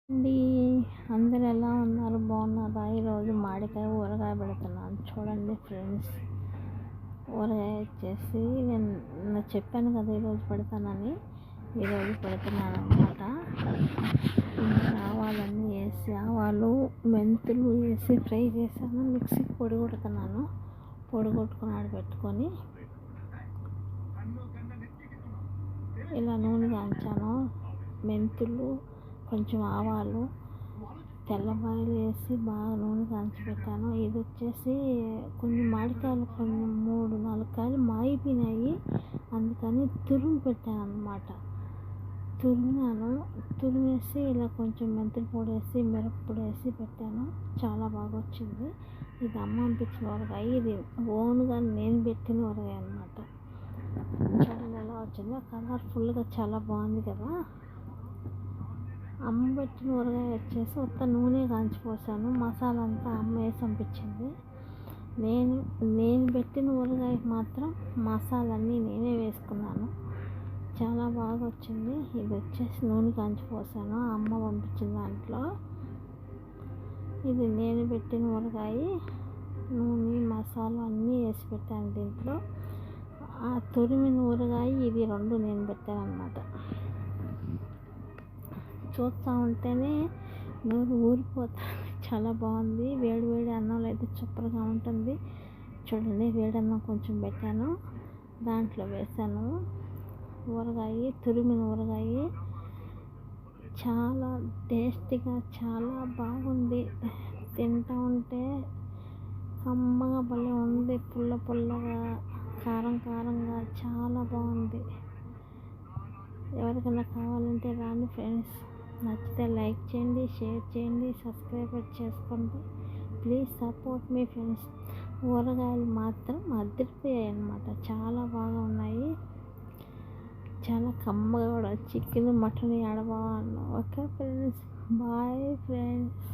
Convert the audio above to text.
అండి, అందరు ఎలా ఉన్నారు? బాగున్నారా? ఈరోజు మామిడికాయ ఊరగాయ పెడుతున్నాను. చూడండి ఫ్రెండ్స్, ఊరగాయ వచ్చేసి నేను చెప్పాను కదా ఈరోజు పెడతానని. ఈరోజు పెడుతున్నాను అనమాట. ఆవాలన్నీ వేసి, ఆవాలు మెంతులు వేసి ఫ్రై చేశాను. మిక్సీకి పొడి కొడుతున్నాను. పొడి కొట్టుకుని ఆడబెట్టుకొని ఇలా నూనె కాంచాను. మెంతులు, కొంచెం ఆవాలు, తెల్లబాయలు వేసి బాగా నూనె కాంచి పెట్టాను. ఇది వచ్చేసి కొన్ని మామిడికాయలు, కొన్ని 3-4 కాయలు మాగిపోయినాయి. అందుకని తురిమి పెట్టాను అన్నమాట. తురిమేసి ఇలా కొంచెం మెంతులు పొడి వేసి, మిరప్పొడి వేసి పెట్టాను. చాలా బాగా వచ్చింది. ఇది అమ్మ పంపించిన ఊరగాయ. ఇది ఓన్గా నేను పెట్టిన ఊరగాయ అన్నమాట. చూడండి ఎలా వచ్చిందో, కలర్ఫుల్గా చాలా బాగుంది కదా. అమ్మ పెట్టిన ఊరగాయ వచ్చేసి ఉత్త నూనె కాంచిపోసాను. మసాలా అంతా అమ్మ వేసి పంపించింది. నేను పెట్టిన ఊరగాయకి మాత్రం మసాలన్నీ నేనే వేసుకున్నాను. చాలా బాగా వచ్చింది. ఇది వచ్చేసి నూనె కాంచిపోసాను అమ్మ పంపించిన దాంట్లో. ఇది నేను పెట్టిన ఊరగాయ. నూనె, మసాలా అన్నీ వేసి పెట్టాను దీంట్లో. ఆ తురిమిన ఊరగాయ ఇది 2 నేను పెట్టాను అన్నమాట. చూస్తూ ఉంటేనే నోరు ఊరిపోతుంది. చాలా బాగుంది. వేడి వేడి అన్నంలో అయితే సూపర్గా ఉంటుంది. చూడండి, వేడి అన్నం కొంచెం పెట్టాను, దాంట్లో వేసాను ఊరగాయ, తురిమిన ఊరగాయ. చాలా టేస్టీగా చాలా బాగుంది. తింటూ ఉంటే కమ్మగా భలే ఉంది. పుల్ల పుల్లగా, కారం కారంగా చాలా బాగుంది. ఎవరికైనా కావాలంటే రాండి ఫ్రెండ్స్. నచ్చితే లైక్ చేయండి, షేర్ చేయండి, సబ్స్క్రైబ్ చేసుకోండి. ప్లీజ్ సపోర్ట్ మీ ఫ్రెండ్స్. ఊరగాయలు మాత్రం అదిరిపోయాయి అన్నమాట. చాలా బాగా ఉన్నాయి. చాలా కమ్మగా కూడా. చికెన్, మటన్ ఆడబాగా. Okay friends, bye friends.